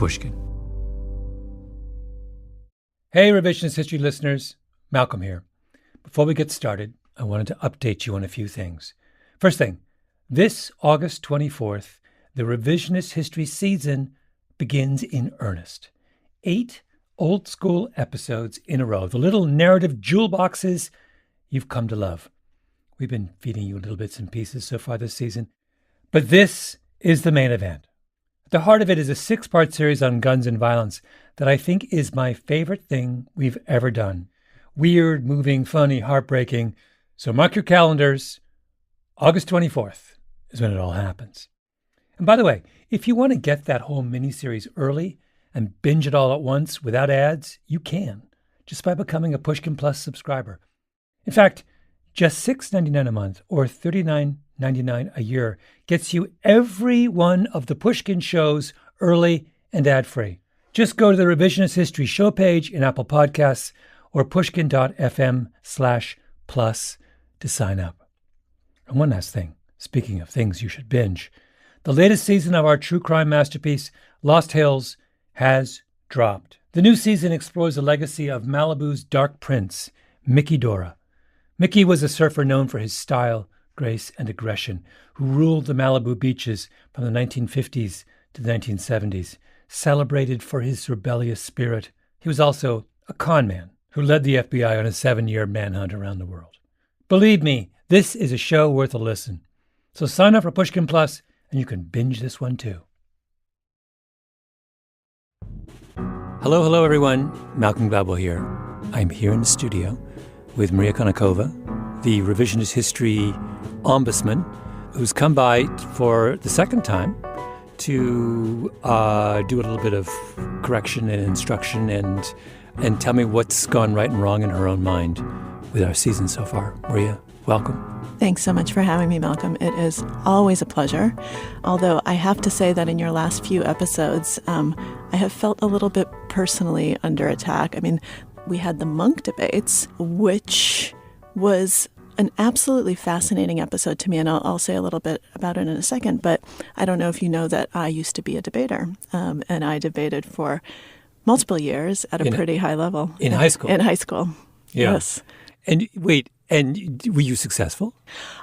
Pushkin. Hey, Revisionist History listeners. Malcolm here. Before we get started, I wanted to update you on a few things. First thing, this August 24th, the Revisionist History season begins in earnest. 8 old school episodes in a row, the little narrative jewel boxes you've come to love. We've been feeding you little bits and pieces so far this season, but this is the main event. At the heart of it is a 6-part series on guns and violence that I think is my favorite thing we've ever done. Weird, moving, funny, heartbreaking. So mark your calendars. August 24th is when it all happens. And by the way, if you want to get that whole miniseries early and binge it all at once without ads, you can, just by becoming a Pushkin Plus subscriber. In fact, just $6.99 a month or $39.99 a year gets you every one of the Pushkin shows early and ad-free. Just go to the Revisionist History show page in Apple Podcasts or pushkin.fm/plus to sign up. And one last thing, speaking of things you should binge, the latest season of our true crime masterpiece, Lost Hills, has dropped. The new season explores the legacy of Malibu's Dark Prince, Mickey Dora. Mickey was a surfer known for his style, grace, and aggression, who ruled the Malibu beaches from the 1950s to the 1970s. Celebrated for his rebellious spirit, he was also a con man who led the FBI on a 7-year manhunt around the world. Believe me, this is a show worth a listen. So sign up for Pushkin Plus, and you can binge this one too. Hello, everyone. Malcolm Gladwell here. I'm here in the studio with Maria Konnikova, the Revisionist History ombudsman, who's come by for the second time to do a little bit of correction and instruction and tell me what's gone right and wrong in her own mind with our season so far. Maria, welcome. Thanks so much for having me, Malcolm. It is always a pleasure. Although I have to say that in your last few episodes, I have felt a little bit personally under attack. I mean, we had the Munk debates, which was an absolutely fascinating episode to me, and I'll say a little bit about it in a second, but I don't know if you know that I used to be a debater, and I debated for multiple years at a pretty high level. In high school? In high school, yeah. Yes. And wait, and were you successful?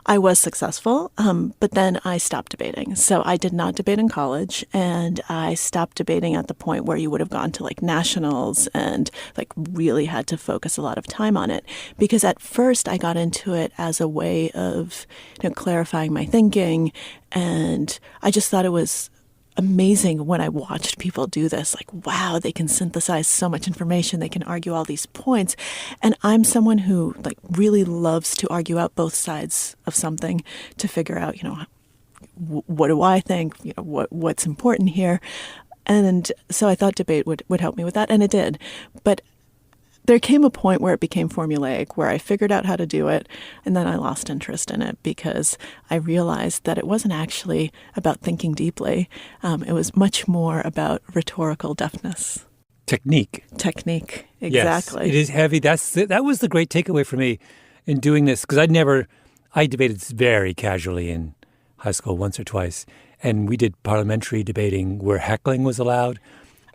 I was successful, but then I stopped debating. So I did not debate in college, and I stopped debating at the point where you would have gone to like nationals and like really had to focus a lot of time on it. Because at first I got into it as a way of, clarifying my thinking, and I just thought it was amazing when I watched people do this. Like, wow, they can synthesize so much information. They can argue all these points. And I'm someone who like really loves to argue out both sides of something to figure out, what do I think? What's important here? And so I thought debate would help me with that. And it did. But there came a point where it became formulaic, where I figured out how to do it, and then I lost interest in it because I realized that it wasn't actually about thinking deeply. It was much more about rhetorical deftness. Technique, exactly. Yes, it is heavy. That was the great takeaway for me in doing this, because I debated very casually in high school once or twice, and we did parliamentary debating where heckling was allowed.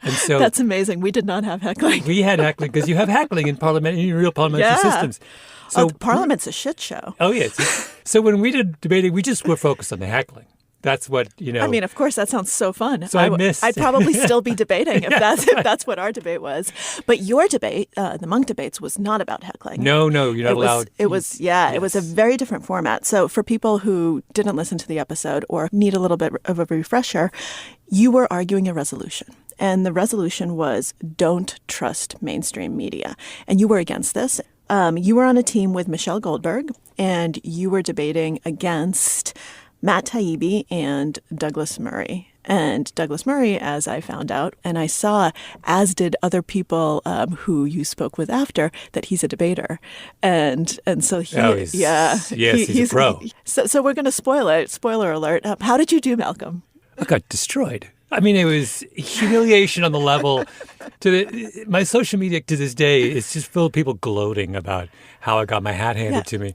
And so that's amazing. We did not have heckling. We had heckling because you have heckling in real parliamentary systems. So Parliament's a shit show. Oh, yes. So when we did debating, we just were focused on the heckling. That's what, I mean, of course, that sounds so fun. So I'd probably still be debating if that's what our debate was. But your debate, the Munk debates, was not about heckling. No, you're not allowed. It was a very different format. So for people who didn't listen to the episode or need a little bit of a refresher, you were arguing a resolution. And the resolution was don't trust mainstream media. And you were against this. You were on a team with Michelle Goldberg, and you were debating against Matt Taibbi and Douglas Murray. And Douglas Murray, as I found out, and I saw, as did other people who you spoke with after, that he's a debater. And so he's a pro. So we're going to spoil it. Spoiler alert. How did you do, Malcolm? I got destroyed. I mean, it was humiliation on the level my social media to this day is just full of people gloating about how I got my hat handed to me.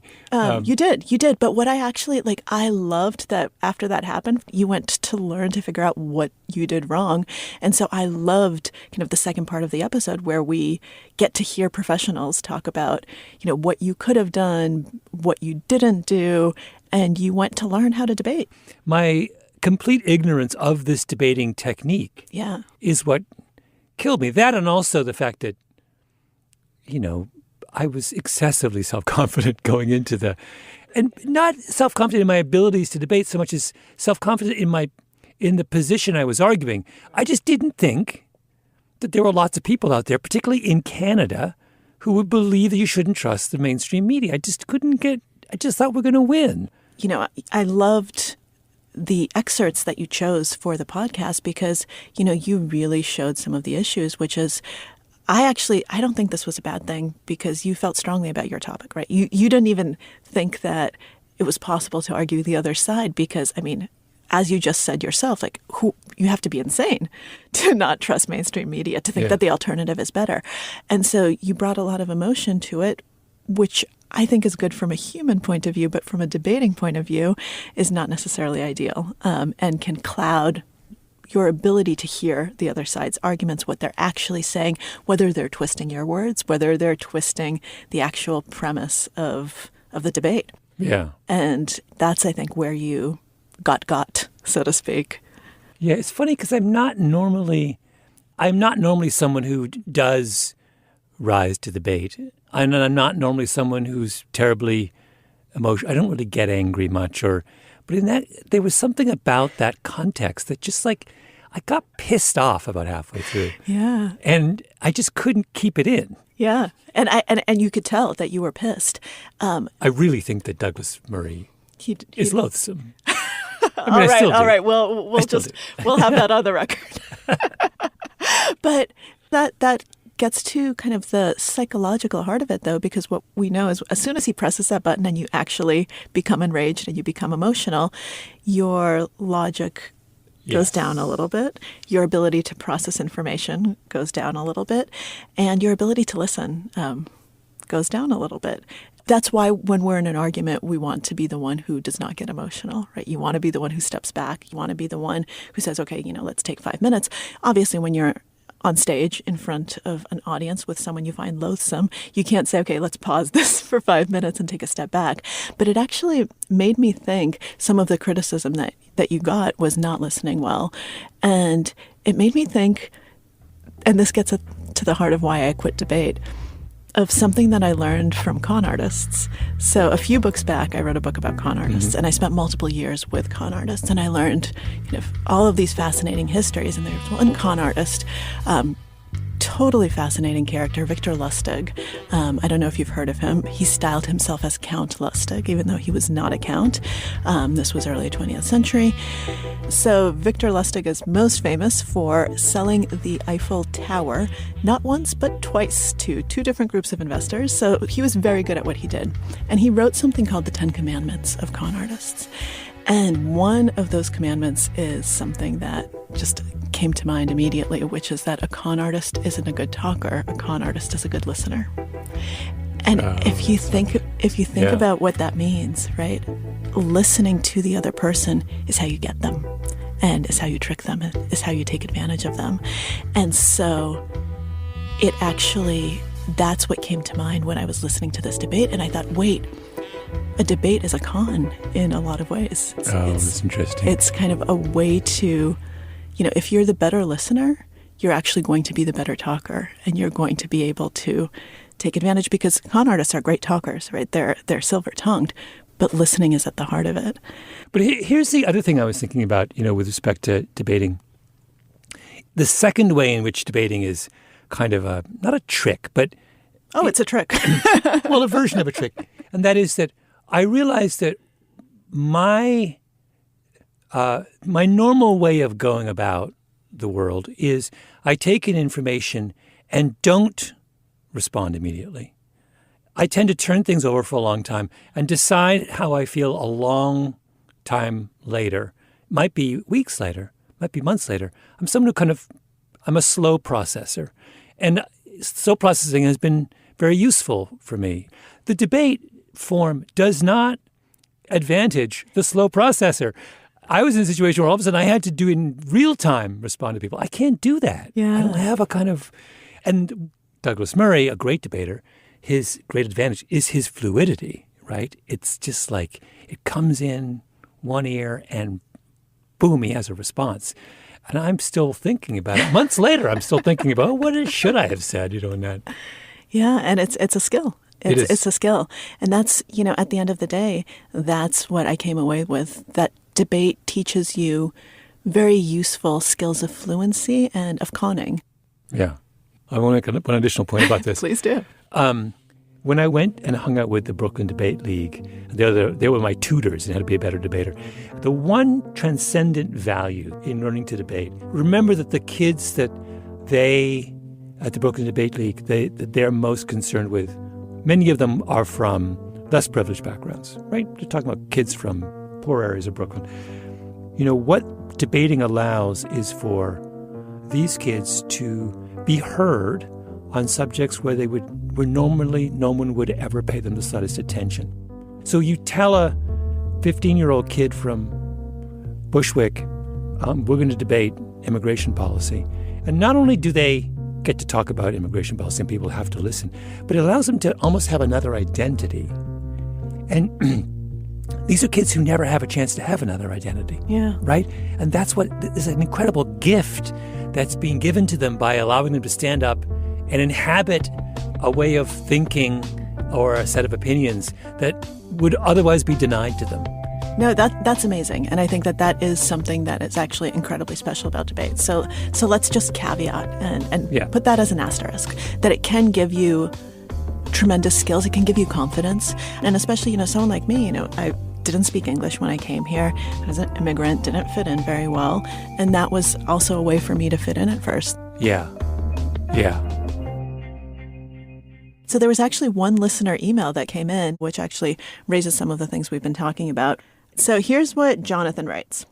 You did. But what I actually, I loved that after that happened, you went to learn to figure out what you did wrong. And so I loved kind of the second part of the episode where we get to hear professionals talk about, what you could have done, what you didn't do, and you went to learn how to debate. My complete ignorance of this debating technique is what killed me. That and also the fact that, I was excessively self-confident going into and not self-confident in my abilities to debate so much as self-confident in the position I was arguing. I just didn't think that there were lots of people out there, particularly in Canada, who would believe that you shouldn't trust the mainstream media. I just thought we're going to win. I loved the excerpts that you chose for the podcast because, you really showed some of the issues, which is, I don't think this was a bad thing because you felt strongly about your topic, right? You didn't even think that it was possible to argue the other side because, as you just said yourself, you have to be insane to not trust mainstream media, to think that the alternative is better. And so you brought a lot of emotion to it, which I think is good from a human point of view, but from a debating point of view is not necessarily ideal and can cloud your ability to hear the other side's arguments, what they're actually saying, whether they're twisting your words, whether they're twisting the actual premise of the debate. Yeah. And that's, I think, where you got, so to speak. Yeah, it's funny because I'm not normally someone who does rise to debate. I'm not normally someone who's terribly emotional. I don't really get angry much, but in that there was something about that context that just I got pissed off about halfway through. Yeah, and I just couldn't keep it in. Yeah, and you could tell that you were pissed. I really think that Douglas Murray is loathsome. All right. We'll have that on the record. But that gets to kind of the psychological heart of it, though, because what we know is as soon as he presses that button and you actually become enraged and you become emotional, your logic goes down a little bit, your ability to process information goes down a little bit, and your ability to listen goes down a little bit. That's why when we're in an argument, we want to be the one who does not get emotional, right? You want to be the one who steps back. You want to be the one who says, okay, let's take 5 minutes. Obviously, when you're on stage in front of an audience with someone you find loathsome, you can't say, okay, let's pause this for 5 minutes and take a step back. But it actually made me think some of the criticism that you got was not listening well. And it made me think, and this gets to the heart of why I quit debate, of something that I learned from con artists. So a few books back, I wrote a book about con artists, and I spent multiple years with con artists, and I learned all of these fascinating histories. And there's one con artist, totally fascinating character, Victor Lustig. I don't know if you've heard of him. He styled himself as Count Lustig, even though he was not a count. This was early 20th century. So Victor Lustig is most famous for selling the Eiffel Tower, not once, but twice to two different groups of investors. So he was very good at what he did. And he wrote something called the 10 Commandments of con artists. And one of those commandments is something that just came to mind immediately, which is that a con artist isn't a good talker. A con artist is a good listener. And if you think about what that means, right? Listening to the other person is how you get them, and is how you trick them, is how you take advantage of them. And so that's what came to mind when I was listening to this debate. And I thought, wait, a debate is a con in a lot of ways. That's interesting. It's kind of a way to, if you're the better listener, you're actually going to be the better talker, and you're going to be able to take advantage, because con artists are great talkers, right? They're silver-tongued, but listening is at the heart of it. But here's the other thing I was thinking about, with respect to debating. The second way in which debating is kind of not a trick, but... Oh, it's a trick. Well, a version of a trick. And that is that I realized that my normal way of going about the world is I take in information and don't respond immediately. I tend to turn things over for a long time and decide how I feel a long time later. Might be weeks later, might be months later, I'm someone who I'm a slow processor. And slow processing has been very useful for me. The debate form does not advantage the slow processor. I was in a situation where all of a sudden I had to do in real time respond to people. I can't do that. Yeah. I don't have and Douglas Murray, a great debater, his great advantage is his fluidity, right? It's just like it comes in one ear and boom, he has a response. And I'm still thinking about it. Months later, I'm still thinking about, should I have said, in that. Yeah, and it's a skill. It's a skill. And that's, at the end of the day, that's what I came away with, that debate teaches you very useful skills of fluency and of conning. Yeah. I want to make one additional point about this. Please do. When I went and hung out with the Brooklyn Debate League, they were my tutors in how to be a better debater. The one transcendent value in learning to debate, remember that the kids that at the Brooklyn Debate League, that they're most concerned with, many of them are from less privileged backgrounds, right? They're talking about kids from poor areas of Brooklyn. What debating allows is for these kids to be heard on subjects where normally no one would ever pay them the slightest attention. So you tell a 15-year-old kid from Bushwick, we're going to debate immigration policy. And not only do they get to talk about immigration policy and people have to listen, but it allows them to almost have another identity. And these are kids who never have a chance to have another identity. Yeah. Right? And that's what is an incredible gift that's being given to them by allowing them to stand up and inhabit a way of thinking or a set of opinions that would otherwise be denied to them. No, that's amazing. And I think that is something that is actually incredibly special about debate. So let's just caveat and put that as an asterisk, that it can give you tremendous skills. It can give you confidence. And especially, someone like me, I didn't speak English when I came here. I was an immigrant, didn't fit in very well. And that was also a way for me to fit in at first. Yeah. So there was actually one listener email that came in, which actually raises some of the things we've been talking about. So here's what Jonathan writes.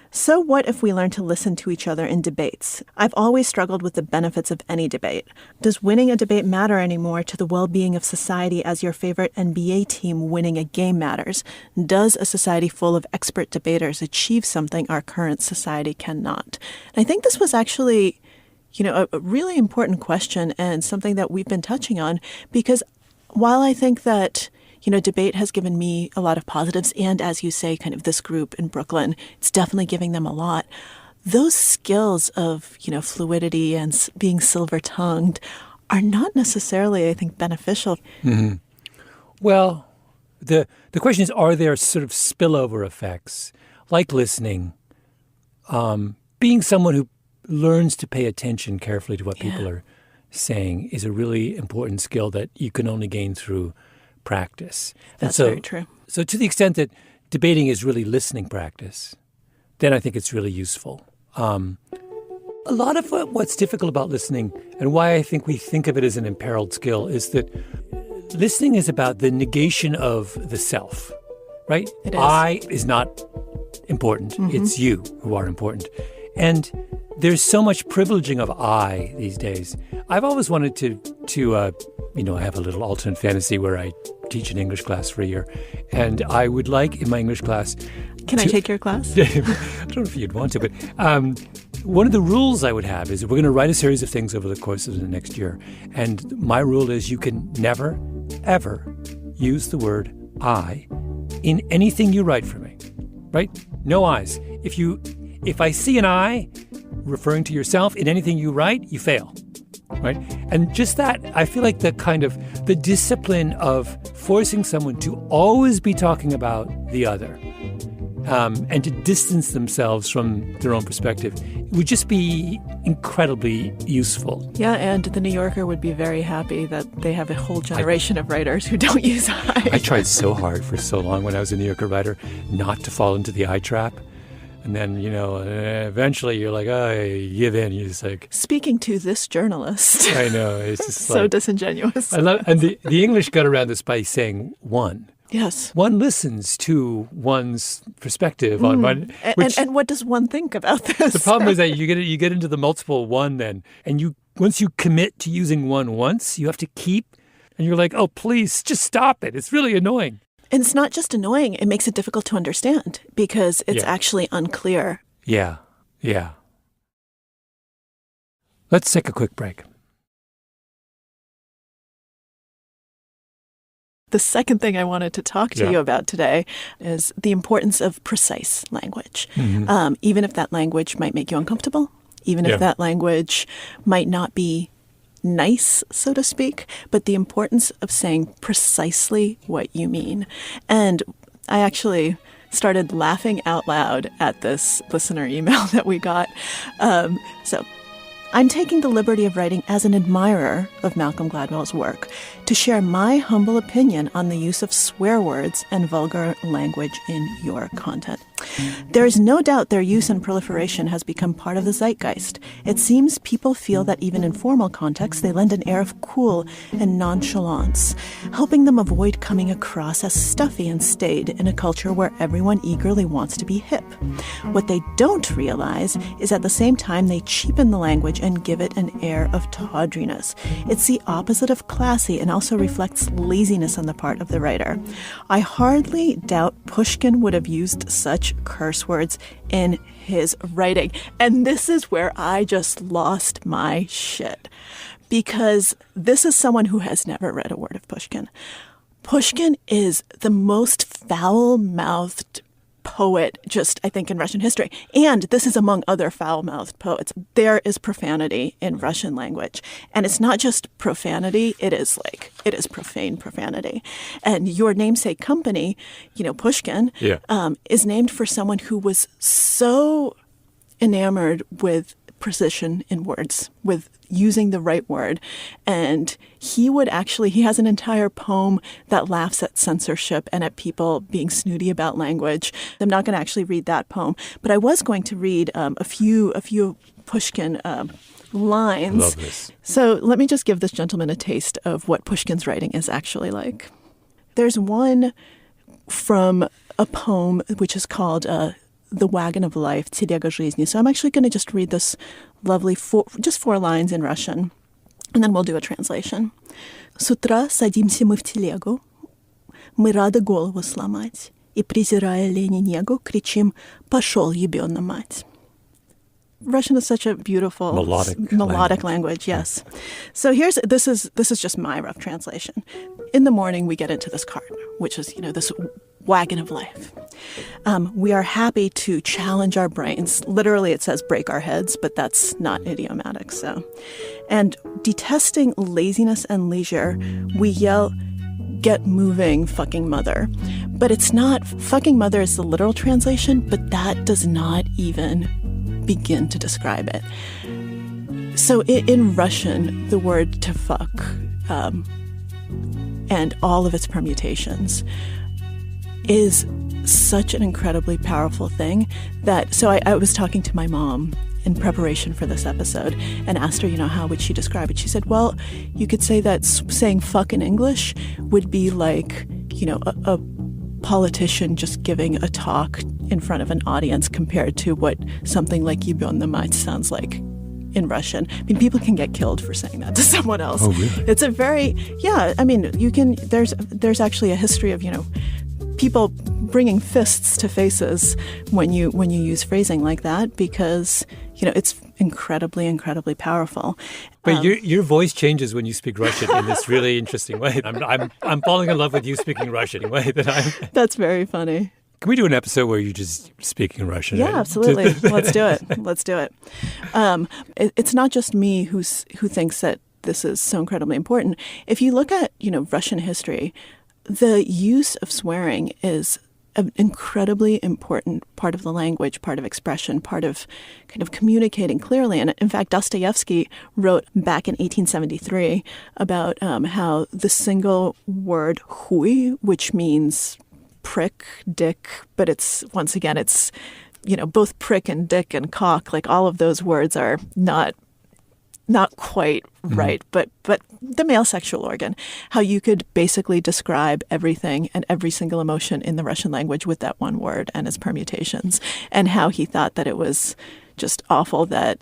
So what if we learn to listen to each other in debates? I've always struggled with the benefits of any debate. Does winning a debate matter anymore to the well-being of society as your favorite NBA team winning a game matters? Does a society full of expert debaters achieve something our current society cannot? And I think this was actually a really important question and something that we've been touching on, because while I think that, debate has given me a lot of positives, and as you say, kind of this group in Brooklyn, it's definitely giving them a lot. Those skills of, fluidity and being silver-tongued are not necessarily, I think, beneficial. Mm-hmm. Well, the question is, are there sort of spillover effects, like listening, being someone who learns to pay attention carefully to what people are saying is a really important skill that you can only gain through practice. That's very true. So to the extent that debating is really listening practice, then I think it's really useful. A lot of what's difficult about listening and why I think we think of it as an imperiled skill is that listening is about the negation of the self, right? It is. I is not important. Mm-hmm. It's you who are important. And there's so much privileging of I these days. I've always wanted to I have a little alternate fantasy where I teach an English class for a year. And I would like in my English class... Can I take your class? I don't know if you'd want to, but one of the rules I would have is we're going to write a series of things over the course of the next year. And my rule is you can never, ever use the word I in anything you write for me, right? No I's. If I see an I referring to yourself in anything you write, you fail, right? And just that, I feel like the discipline of forcing someone to always be talking about the other and to distance themselves from their own perspective would just be incredibly useful. Yeah, and the New Yorker would be very happy that they have a whole generation of writers who don't use I. I tried so hard for so long when I was a New Yorker writer not to fall into the I trap. And then, eventually you're like, oh, you give in. You're just like... Speaking to this journalist. I know. It's just so disingenuous. And the English got around this by saying one. Yes. One listens to one's perspective on one. And what does one think about this? The problem is that you get into the multiple one then, and once you commit to using one once, you have to keep, and you're like, oh, please, just stop it. It's really annoying. And it's not just annoying, it makes it difficult to understand because it's actually unclear. Yeah. Let's take a quick break. The second thing I wanted to talk to you about today is the importance of precise language. Even if that language might make you uncomfortable, even if that language might not be nice, so to speak, but the importance of saying precisely what you mean. And I actually started laughing out loud at this listener email that we got. So I'm taking the liberty of writing as an admirer of Malcolm Gladwell's work to share my humble opinion on the use of swear words and vulgar language in your content. There is no doubt their use and proliferation has become part of the zeitgeist. It seems people feel that even in formal contexts, they lend an air of cool and nonchalance, helping them avoid coming across as stuffy and staid in a culture where everyone eagerly wants to be hip. What they don't realize is at the same time they cheapen the language and give it an air of tawdriness. It's the opposite of classy and also reflects laziness on the part of the writer. I hardly doubt Pushkin would have used such curse words in his writing. And this is where I just lost my shit. Because this is someone who has never read a word of Pushkin. Pushkin is the most foul-mouthed poet, just, I think, in Russian history. And this is among other foul-mouthed poets. There is profanity in Russian language. And it's not just profanity, it is profane profanity. And your namesake company, Pushkin, is named for someone who was so enamored with precision in words, with using the right word. And he has an entire poem that laughs at censorship and at people being snooty about language. I'm not going to actually read that poem, but I was going to read a few Pushkin lines. Love this. So let me just give this gentleman a taste of what Pushkin's writing is actually like. There's one from a poem which is called The Wagon of Life, Телега жизни. So I'm actually going to just read this lovely just 4 lines in Russian, and then we'll do a translation. С утра садимся мы в телегу, мы рады голову сломать, и, презирая лень и негу, кричим «Пошел, ебёна мать». Russian is such a beautiful melodic language. Yes. So this is just my rough translation. In the morning, we get into this cart, which is, this wagon of life. We are happy to challenge our brains. Literally, it says break our heads, but that's not idiomatic. So, and detesting laziness and leisure, we yell, "Get moving, fucking mother." But it's not, fucking mother is the literal translation, but that does not even begin to describe it. So in Russian, the word to fuck and all of its permutations is such an incredibly powerful thing that, so I was talking to my mom in preparation for this episode and asked her, how would she describe it? She said, well, you could say that saying fuck in English would be like, a politician just giving a talk in front of an audience compared to what something like "ебёна мать" sounds like in Russian. I mean, people can get killed for saying that to someone else. Oh, really? It's a very, there's actually a history of, people bringing fists to faces when you use phrasing like that, because, it's incredibly, incredibly powerful. But your voice changes when you speak Russian in this really interesting way. I'm falling in love with you speaking Russian in a way that I'm... That's very funny. Can we do an episode where you're just speaking Russian? Yeah, absolutely. Let's do it. It's not just me who thinks that this is so incredibly important. If you look at, Russian history, the use of swearing is an incredibly important part of the language, part of expression, part of kind of communicating clearly. And in fact, Dostoevsky wrote back in 1873 about how the single word "huy," which means prick, dick, but it's both prick and dick and cock, like all of those words are not not quite right, but the male sexual organ, how you could basically describe everything and every single emotion in the Russian language with that one word and its permutations, and how he thought that it was just awful that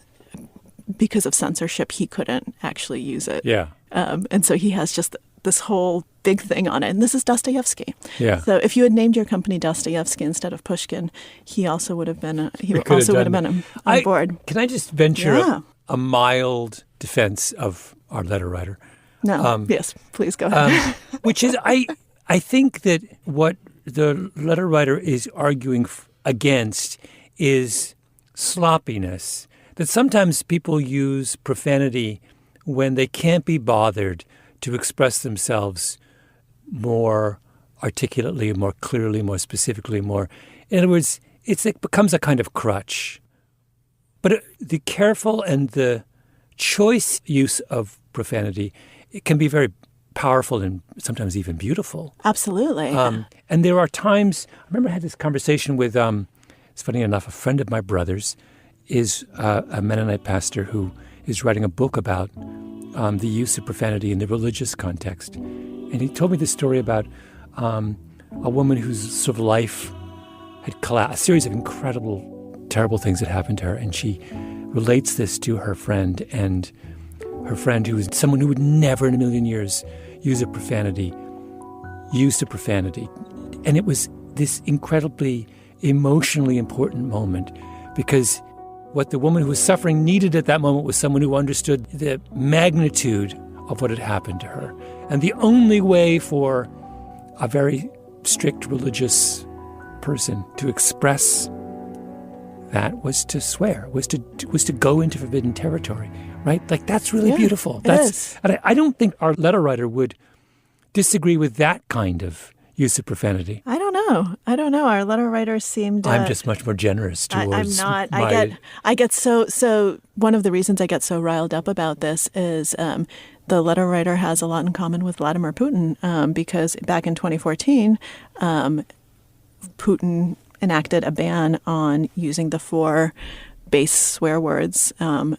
because of censorship he couldn't actually use it. Yeah. And so he has just this whole big thing on it. And this is Dostoevsky. Yeah. So if you had named your company Dostoevsky instead of Pushkin, he also would have been on board. Can I just venture a mild defense of our letter writer? No. Yes, please go ahead. Which is, I think that what the letter writer is arguing against is sloppiness. That sometimes people use profanity when they can't be bothered to express themselves more articulately, more clearly, more specifically, more. In other words, it becomes a kind of crutch. But the careful and the choice use of profanity, it can be very powerful and sometimes even beautiful. Absolutely. And there are times, I remember I had this conversation with, it's funny enough, a friend of my brother's is a Mennonite pastor who is writing a book about the use of profanity in the religious context. And he told me this story about a woman whose sort of life had collapsed, a series of incredible, terrible things had happened to her. And she relates this to her friend, and her friend, who was someone who would never in a million years use a profanity, used a profanity. And it was this incredibly emotionally important moment, because what the woman who was suffering needed at that moment was someone who understood the magnitude of what had happened to her. And the only way for a very strict religious person to express that was to swear, was to go into forbidden territory, right? Like, that's really beautiful. And I don't think our letter writer would disagree with that kind of use of profanity. I don't know. Our letter writer seemed. I'm just much more generous towards. I'm not. I get so. One of the reasons I get so riled up about this is the letter writer has a lot in common with Vladimir Putin, because back in 2014, Putin enacted a ban on using the 4 base swear words in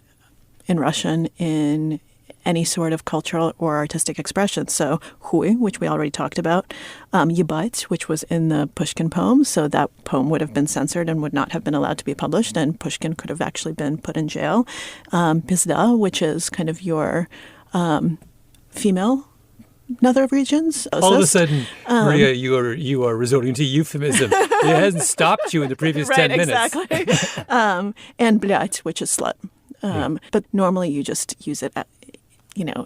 Russian in any sort of cultural or artistic expression. So hui, which we already talked about, yebать, which was in the Pushkin poem, so that poem would have been censored and would not have been allowed to be published, and Pushkin could have actually been put in jail. Pizda, which is kind of your female nether regions. All of a sudden, Maria, you are resorting to euphemism. It hasn't stopped you in the previous 10 minutes. Exactly. And blять, which is slut. But normally you just use it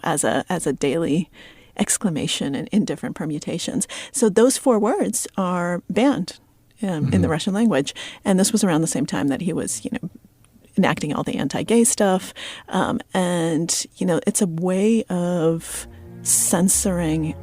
as a daily exclamation in different permutations. So those 4 words are banned in the Russian language. And this was around the same time that he was, enacting all the anti-gay stuff. And it's a way of censoring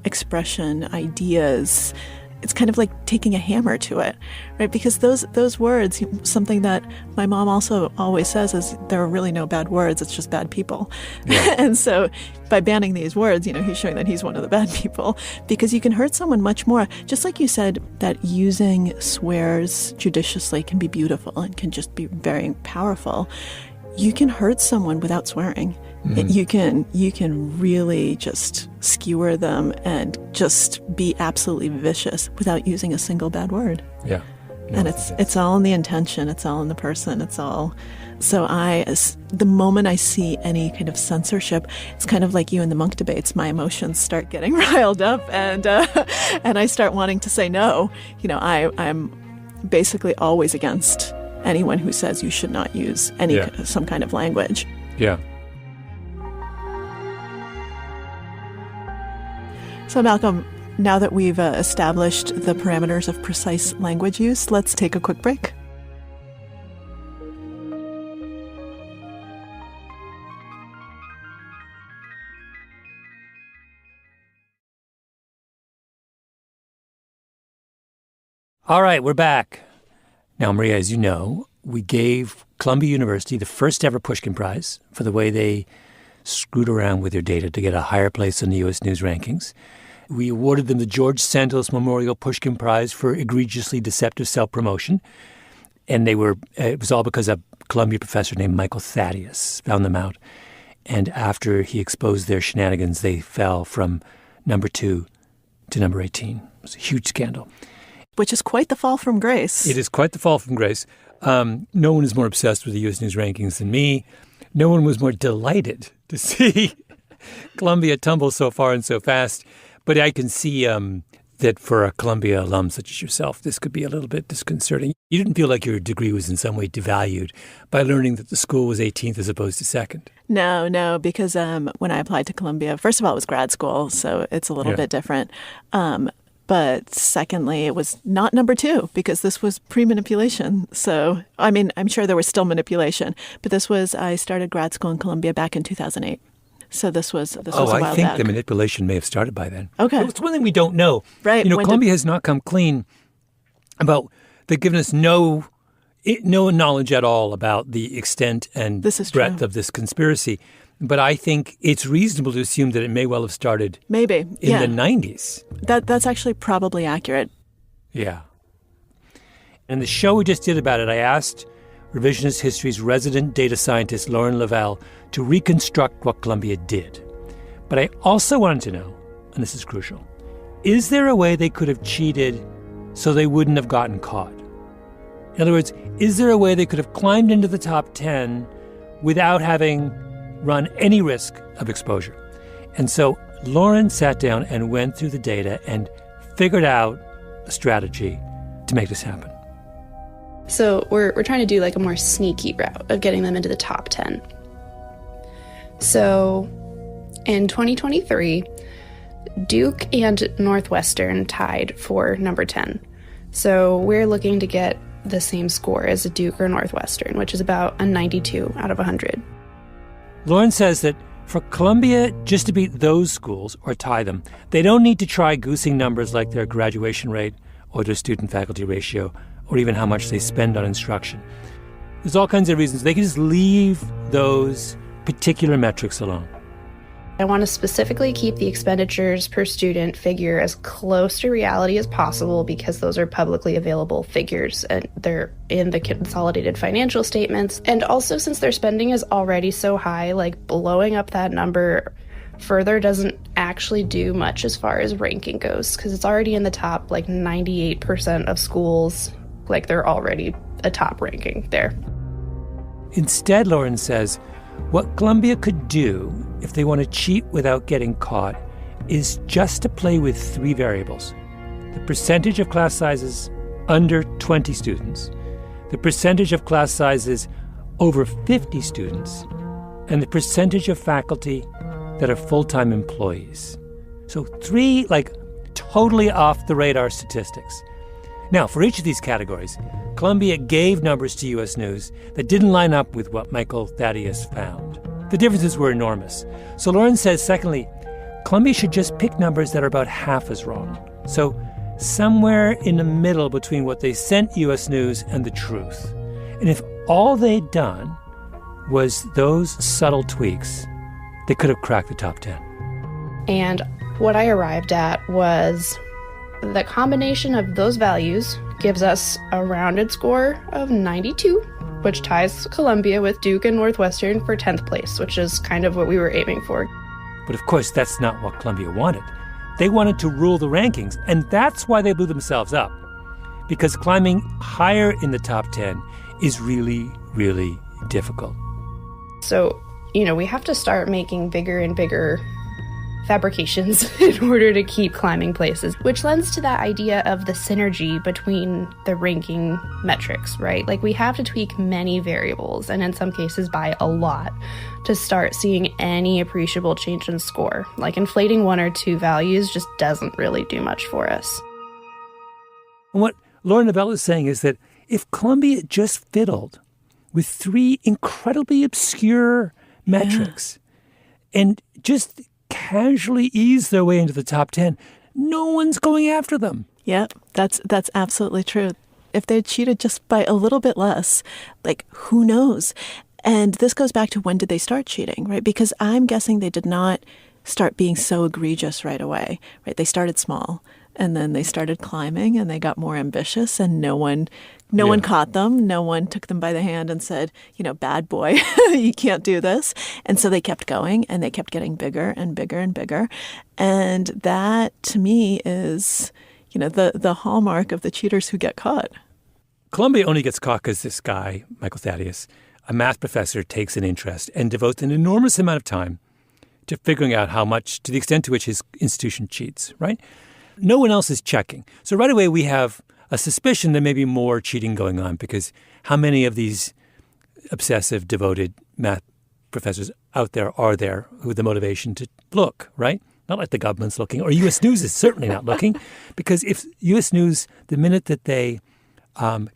expression, ideas. It's kind of like taking a hammer to it, right? Because those words, something that my mom also always says is there are really no bad words, it's just bad people. Yeah. And so by banning these words, he's showing that he's one of the bad people, because you can hurt someone much more. Just like you said, that using swears judiciously can be beautiful and can just be very powerful. You can hurt someone without swearing. Mm-hmm. You can really just skewer them and just be absolutely vicious without using a single bad word. Yeah. No, and it's all in the intention. It's all in the person. It's all. So the moment I see any kind of censorship, it's kind of like you in the monk debates. My emotions start getting riled up, and I start wanting to say no. I'm basically always against anyone who says you should not use some kind of language. Yeah. So Malcolm, now that we've established the parameters of precise language use, let's take a quick break. All right, we're back. Now, Maria, as you know, we gave Columbia University the first ever Pushkin Prize for the way they screwed around with their data to get a higher place on the U.S. News rankings. We awarded them the George Santos Memorial Pushkin Prize for egregiously deceptive self-promotion. And it was all because a Columbia professor named Michael Thaddeus found them out. And after he exposed their shenanigans, they fell from number 2 to number 18. It was a huge scandal. Which is quite the fall from grace. It is quite the fall from grace. No one is more obsessed with the U.S. News rankings than me. No one was more delighted to see Columbia tumble so far and so fast. But I can see that for a Columbia alum such as yourself, this could be a little bit disconcerting. You didn't feel like your degree was in some way devalued by learning that the school was 18th as opposed to 2nd. No, because when I applied to Columbia, first of all, it was grad school, so it's a little bit different. But secondly, it was not number 2 because this was pre-manipulation. So, I mean, I'm sure there was still manipulation, but I started grad school in Columbia back in 2008. So this was a while back. I think the manipulation may have started by then. Okay. It's one thing we don't know. Right. Columbia has not come clean about, they've given us no knowledge at all about the extent and breadth of this conspiracy. But I think it's reasonable to assume that it may well have started in the 90s. That's actually probably accurate. Yeah. And the show we just did about it, I asked Revisionist History's resident data scientist, Lauren Lavelle, to reconstruct what Columbia did. But I also wanted to know, and this is crucial, is there a way they could have cheated so they wouldn't have gotten caught? In other words, is there a way they could have climbed into the top 10 without having run any risk of exposure? And so Lauren sat down and went through the data and figured out a strategy to make this happen. So we're trying to do like a more sneaky route of getting them into the top 10. So in 2023, Duke and Northwestern tied for number 10. So we're looking to get the same score as a Duke or Northwestern, which is about a 92 out of 100. Lauren says that for Columbia just to beat those schools or tie them, they don't need to try goosing numbers like their graduation rate or their student-faculty ratio or even how much they spend on instruction. There's all kinds of reasons. They can just leave those particular metrics alone. I want to specifically keep the expenditures per student figure as close to reality as possible because those are publicly available figures and they're in the consolidated financial statements. And also since their spending is already so high, like blowing up that number further doesn't actually do much as far as ranking goes because it's already in the top like 98% of schools, like they're already a top ranking there. Instead, Lauren says, what Columbia could do if they want to cheat without getting caught is just to play with 3 variables. The percentage of class sizes under 20 students, the percentage of class sizes over 50 students, and the percentage of faculty that are full-time employees. So 3, totally off-the-radar statistics. Now, for each of these categories, Columbia gave numbers to U.S. News that didn't line up with what Michael Thaddeus found. The differences were enormous. So Lauren says, secondly, Columbia should just pick numbers that are about half as wrong. So somewhere in the middle between what they sent U.S. News and the truth. And if all they'd done was those subtle tweaks, they could have cracked the top 10. And what I arrived at was the combination of those values gives us a rounded score of 92, which ties Columbia with Duke and Northwestern for 10th place, which is kind of what we were aiming for. But of course, that's not what Columbia wanted. They wanted to rule the rankings, and that's why they blew themselves up. Because climbing higher in the top 10 is really, really difficult. So, we have to start making bigger and bigger fabrications in order to keep climbing places, which lends to that idea of the synergy between the ranking metrics, right? Like we have to tweak many variables, and in some cases by a lot, to start seeing any appreciable change in score. Like inflating 1 or 2 values just doesn't really do much for us. And what Lauren Lavelle is saying is that if Columbia just fiddled with 3 incredibly obscure metrics and just casually ease their way into the top 10, no one's going after them. Yeah, that's absolutely true. If they cheated just by a little bit less, who knows? And this goes back to when did they start cheating, right? Because I'm guessing they did not start being so egregious right away, right? They started small and then they started climbing and they got more ambitious and no one No one caught them. No one took them by the hand and said, bad boy, you can't do this. And so they kept going, and they kept getting bigger and bigger and bigger. And that, to me, is, the hallmark of the cheaters who get caught. Columbia only gets caught because this guy, Michael Thaddeus, a math professor, takes an interest and devotes an enormous amount of time to figuring out how much, to the extent to which his institution cheats, right? No one else is checking. So right away we have a suspicion there may be more cheating going on, because how many of these obsessive, devoted math professors out there are there who have the motivation to look, right? Not like the government's looking, or U.S. News is certainly not looking, because if U.S. News, the minute that they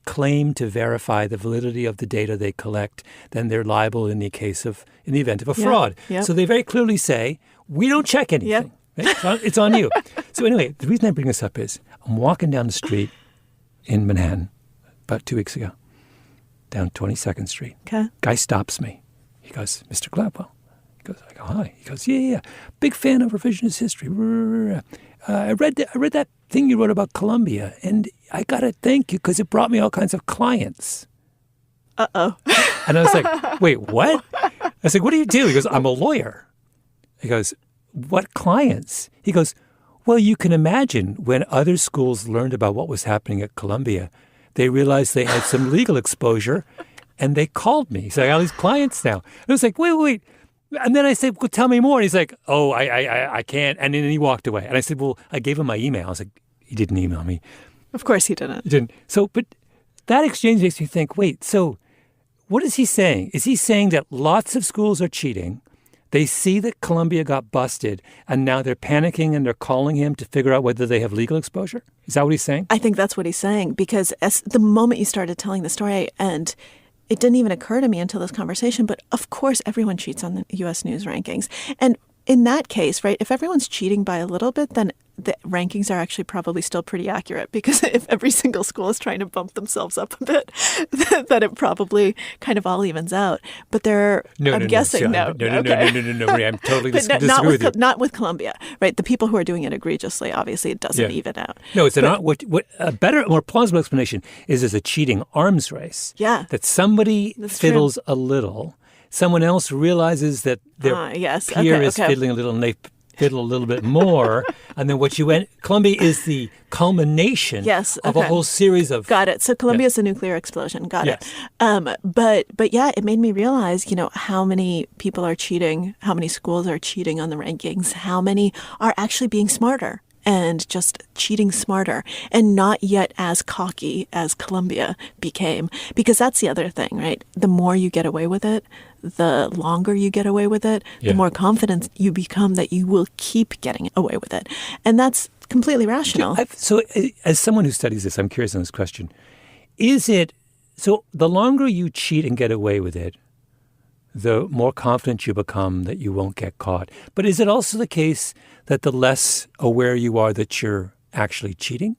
claim to verify the validity of the data they collect, then they're liable in the event of a fraud. Yep. So they very clearly say, we don't check anything. Yep. Right? It's on you. So anyway, the reason I bring this up is I'm walking down the street in Manhattan about 2 weeks ago, down 22nd Street. Okay. Guy stops me. He goes, Mr. Gladwell. I go, hi. He goes, yeah. Big fan of revisionist history. I read that thing you wrote about Columbia, and I got to thank you because it brought me all kinds of clients. Uh-oh. And I was like, wait, what? I was like, what do you do? He goes, I'm a lawyer. He goes, what clients? He goes, well, you can imagine when other schools learned about what was happening at Columbia, they realized they had some legal exposure, and they called me. So I got all these clients now. And I was like, wait. And then I said, well, tell me more. And he's like, oh, I can't. And then he walked away. And I said, well, I gave him my email. I was like, he didn't email me. Of course he didn't. He didn't. So, but that exchange makes me think, wait, so what is he saying? Is he saying that lots of schools are cheating? They see that Columbia got busted, and now they're panicking and they're calling him to figure out whether they have legal exposure? Is that what he's saying? I think that's what he's saying, because as the moment you started telling the story, and it didn't even occur to me until this conversation, but of course everyone cheats on the U.S. News rankings. And in that case, right, if everyone's cheating by a little bit, then the rankings are actually probably still pretty accurate, because if every single school is trying to bump themselves up a bit, then it probably kind of all evens out. But I'm guessing no. No, Maria, I'm totally disagree with you. Not with Columbia, right? The people who are doing it egregiously, obviously, it doesn't even out. No, it's not. What a better, more plausible explanation is there's a cheating arms race. Yeah, that somebody fiddles a little, someone else realizes that their peer is fiddling a little, and they fiddle a little bit more, and then Columbia is the culmination of a whole series of... Got it. So Columbia is the nuclear explosion. Got it. But yeah, it made me realize, how many people are cheating, how many schools are cheating on the rankings, how many are actually being smarter and just cheating smarter, and not yet as cocky as Columbia became. Because that's the other thing, right? The more you get away with it, the longer you get away with it, the more confident you become that you will keep getting away with it. And that's completely rational. So as someone who studies this, I'm curious on this question. So the longer you cheat and get away with it, the more confident you become that you won't get caught. But is it also the case that the less aware you are that you're actually cheating?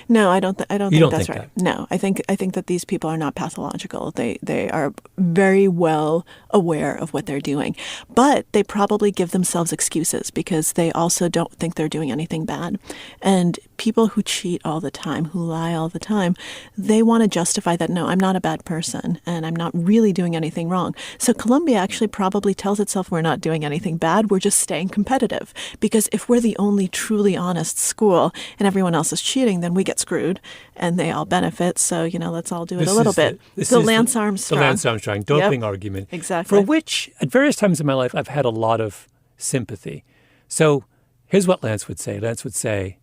No, I don't think that's right. That. No, I think that these people are not pathological. They are very well aware of what they're doing, but they probably give themselves excuses because they also don't think they're doing anything bad. And people who cheat all the time, who lie all the time, they want to justify that, no, I'm not a bad person and I'm not really doing anything wrong. So Columbia actually probably tells itself we're not doing anything bad, we're just staying competitive. Because if we're the only truly honest school and everyone else is cheating, then we get screwed and they all benefit. So, let's all do it a little bit. The Lance Armstrong doping argument. Exactly. For which, at various times in my life, I've had a lot of sympathy. So here's what Lance would say. Lance would say,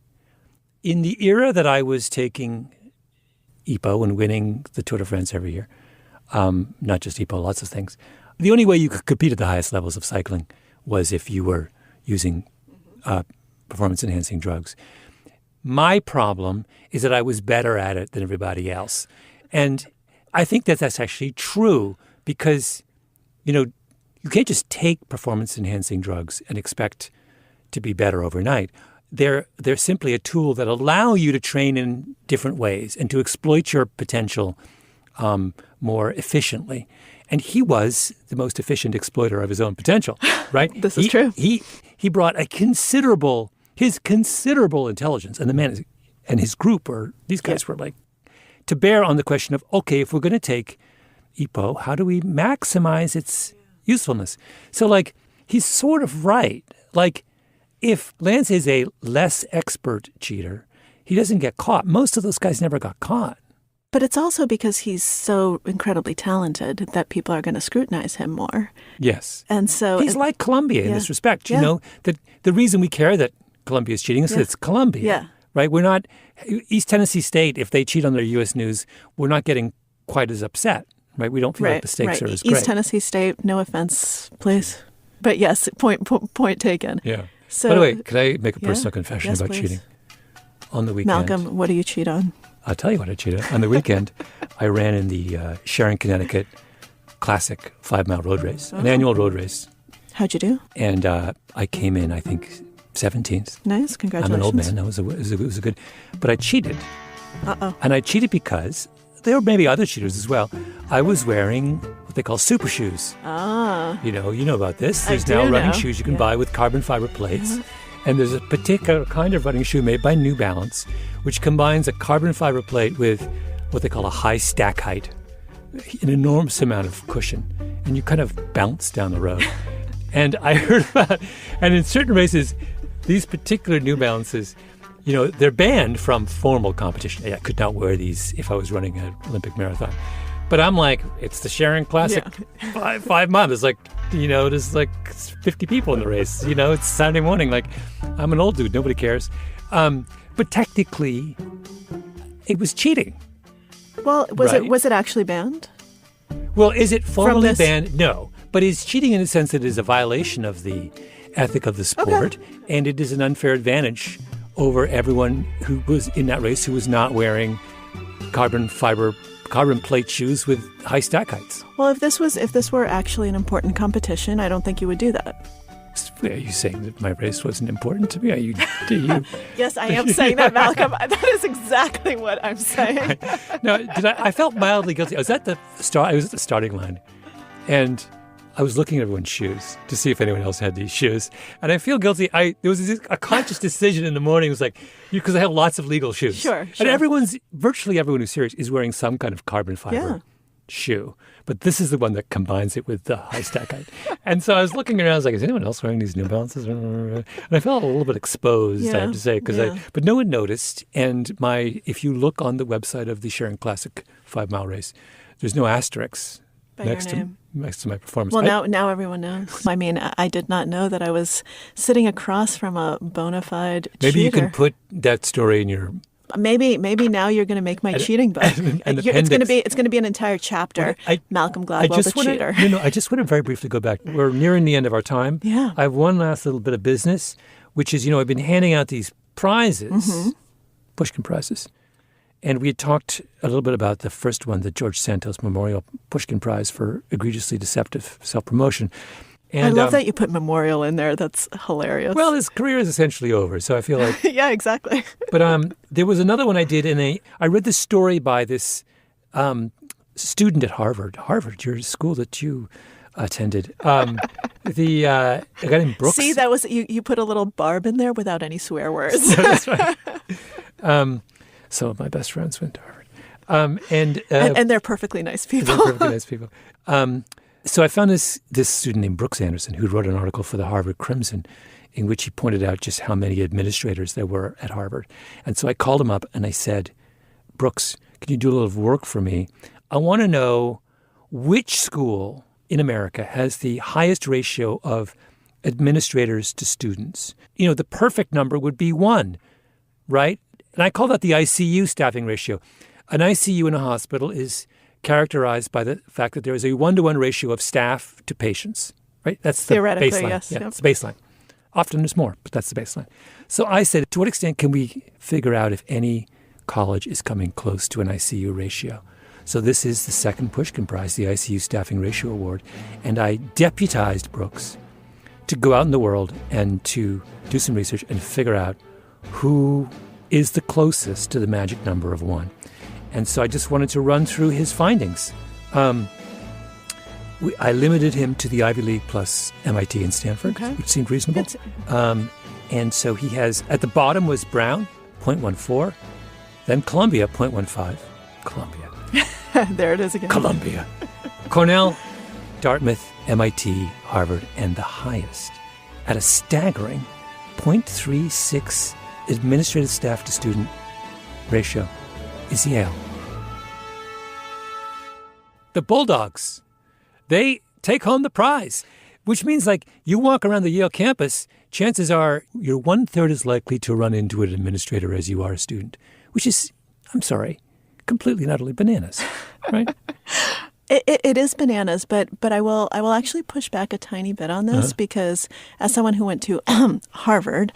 in the era that I was taking EPO and winning the Tour de France every year, not just EPO, lots of things, the only way you could compete at the highest levels of cycling was if you were using performance-enhancing drugs. My problem is that I was better at it than everybody else. And I think that that's actually true because, you can't just take performance-enhancing drugs and expect to be better overnight. They're simply a tool that allow you to train in different ways and to exploit your potential more efficiently. And he was the most efficient exploiter of his own potential, right? This is true. He brought his considerable intelligence, and the man and his group these guys were like to bear on the question of, okay, if we're going to take EPO, how do we maximize its usefulness? So, like, he's sort of right. Like, if Lance is a less expert cheater, he doesn't get caught. Most of those guys never got caught. But it's also because he's so incredibly talented that people are going to scrutinize him more. Yes. And so he's like Columbia in this respect. You know, that the reason we care that Columbia is cheating is that it's Columbia. Yeah. Right? We're not, East Tennessee State, if they cheat on their U.S. News, we're not getting quite as upset. Right? We don't feel like the stakes are as great. East Tennessee State, no offense, please. But yes, point taken. Yeah. So, by the way, could I make a personal confession about cheating? On the weekend. Malcolm, what do you cheat on? I'll tell you what I cheated on. On the weekend, I ran in the Sharon, Connecticut Classic 5-mile road race, an annual road race. How'd you do? And I came in, I think, 17th. Nice, congratulations. I'm an old man. It was a good. But I cheated. Uh-oh. And I cheated because there were maybe other cheaters as well. I was wearing what they call super shoes. Ah. You know about this. There's I now do running know. shoes you can buy with carbon fiber plates. And there's a particular kind of running shoe made by New Balance, which combines a carbon fiber plate with what they call a high stack height, an enormous amount of cushion, and you kind of bounce down the road. And I heard about, and in certain races, these particular New Balances, you know, they're banned from formal competition. I could not wear these if I was running an Olympic marathon. But I'm like, it's the Sharon Classic 5 mile. There's like 50 people in the race. You know, it's Saturday morning. Like, I'm an old dude. Nobody cares. But technically, it was cheating. Well, was it actually banned? Well, is it formally banned? No. But it's cheating in the sense that it is a violation of the ethic of the sport. Okay. And it is an unfair advantage over everyone who was in that race who was not wearing carbon plate shoes with high stack heights. Well, if this were actually an important competition, I don't think you would do that. Are you saying that my race wasn't important to me? Do you? Yes, I am saying that, Malcolm. That is exactly what I'm saying. I felt mildly guilty. I was at the starting line, and I was looking at everyone's shoes to see if anyone else had these shoes. And I feel guilty. There was a conscious decision in the morning. It was like, because I have lots of legal shoes. Sure. And virtually everyone who's serious is wearing some kind of carbon fiber shoe. But this is the one that combines it with the high stack height. And so I was looking around. I was like, is anyone else wearing these New Balances? And I felt a little bit exposed, I have to say. But no one noticed. And if you look on the website of the Sharon Classic 5-mile race, there's no asterisks next to my performance. Well, now everyone knows. I mean, I did not know that I was sitting across from a bona fide cheater. Maybe you can put that story in your... Maybe now you're going to make my cheating book. It's going to be an entire chapter. Malcolm Gladwell, the cheater. I just want to very briefly go back. We're nearing the end of our time. Yeah. I have one last little bit of business, which is, I've been handing out these prizes, Pushkin prizes. And we had talked a little bit about the first one, the George Santos Memorial Pushkin Prize for egregiously deceptive self-promotion. And, I love that you put memorial in there. That's hilarious. Well, his career is essentially over, so I feel like... Yeah, exactly. But there was another one I did, and I read this story by this student at Harvard, your school that you attended. A guy named Brooks. See, that was you put a little barb in there without any swear words. That's right. Some of my best friends went to Harvard. And they're perfectly nice people. They're perfectly nice people. So I found this student named Brooks Anderson who wrote an article for the Harvard Crimson in which he pointed out just how many administrators there were at Harvard. And so I called him up and I said, Brooks, can you do a little work for me? I want to know which school in America has the highest ratio of administrators to students. The perfect number would be 1, right? And I call that the ICU staffing ratio. An ICU in a hospital is characterized by the fact that there is a 1-to-1 ratio of staff to patients, right? That's the theoretically, baseline. yes. Yeah, that's the baseline. Often there's more, but that's the baseline. So I said, to what extent can we figure out if any college is coming close to an ICU ratio? So this is the second Pushkin Prize, the ICU Staffing Ratio Award. And I deputized Brooks to go out in the world and to do some research and figure out who is the closest to the magic number of 1. And so I just wanted to run through his findings. I limited him to the Ivy League plus MIT and Stanford, which seemed reasonable. And so he has, at the bottom was Brown, 0.14, then Columbia, 0.15, Columbia. There it is again. Columbia. Cornell, Dartmouth, MIT, Harvard, and the highest at a staggering 0.36 administrative staff to student ratio is Yale. The Bulldogs, they take home the prize, which means like you walk around the Yale campus, chances are you're 1/3 as likely to run into an administrator as you are a student, which is, I'm sorry, completely and utterly bananas, right? It is bananas, but I will actually push back a tiny bit on this because as someone who went to Harvard,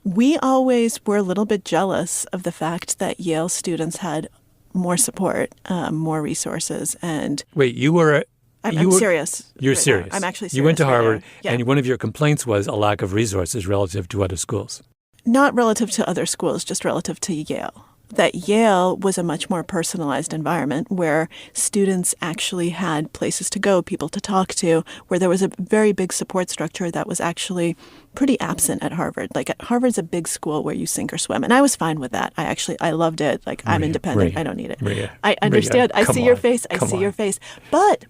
we always were a little bit jealous of the fact that Yale students had more support, more resources, and wait, you were. I'm serious. You're right serious. now. I'm actually serious. You went to right Harvard, now. and one of your complaints was a lack of resources relative to other schools. Not relative to other schools, just relative to Yale. That Yale was a much more personalized environment where students actually had places to go, people to talk to, where there was a very big support structure that was actually pretty absent at Harvard. Like Harvard's a big school where you sink or swim. And I was fine with that. I loved it. Like I'm independent. I don't need it. I understand. I see your face. I see your face. But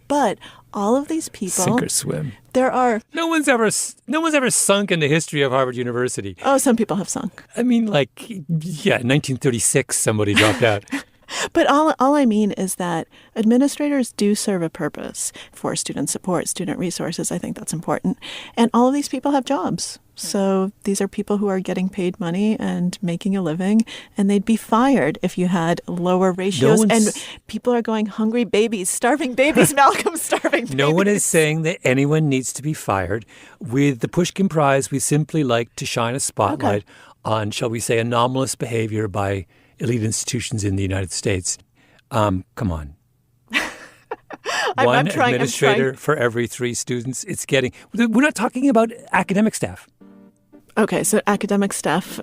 all of these people. Sink or swim. There are. No one's ever sunk in the history of Harvard University. Oh, some people have sunk. I mean, like, yeah, 1936, somebody dropped out. But all I mean is that administrators do serve a purpose for student support, student resources. I think that's important. And all of these people have jobs. So these are people who are getting paid money and making a living, and they'd be fired if you had lower ratios. And people are going, hungry babies, starving babies, Malcolm, starving babies. No one is saying that anyone needs to be fired. With the Pushkin Prize, we simply like to shine a spotlight on, shall we say, anomalous behavior by elite institutions in the United States. Come on. One administrator for every 3 students. It's getting. We're not talking about academic staff. Okay, so academic staff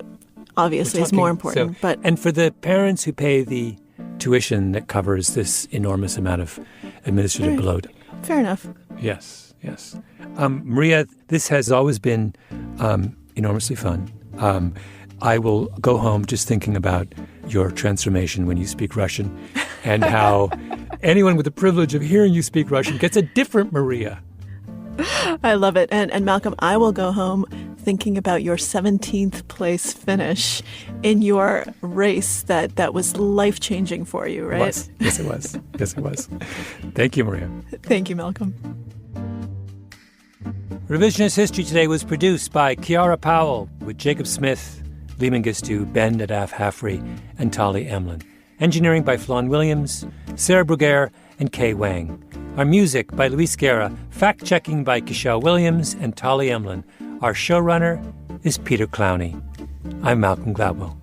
obviously is more important. And for the parents who pay the tuition that covers this enormous amount of administrative load. Fair enough. Yes. Maria, this has always been enormously fun. I will go home just thinking about your transformation when you speak Russian and how anyone with the privilege of hearing you speak Russian gets a different Maria. I love it. And Malcolm, I will go home thinking about your 17th place finish in your race that was life-changing for you, right? Yes, it was. Yes, it was. Thank you, Maria. Thank you, Malcolm. Revisionist History today was produced by Kiara Powell with Jacob Smith, Leeman Gistu, Ben Nadaf Haffrey, and Tali Emlin. Engineering by Flan Williams, Sarah Bruguer, and Kay Wang. Our music by Luis Guerra, fact-checking by Kishel Williams and Tali Emlin. Our showrunner is Peter Clowney. I'm Malcolm Gladwell.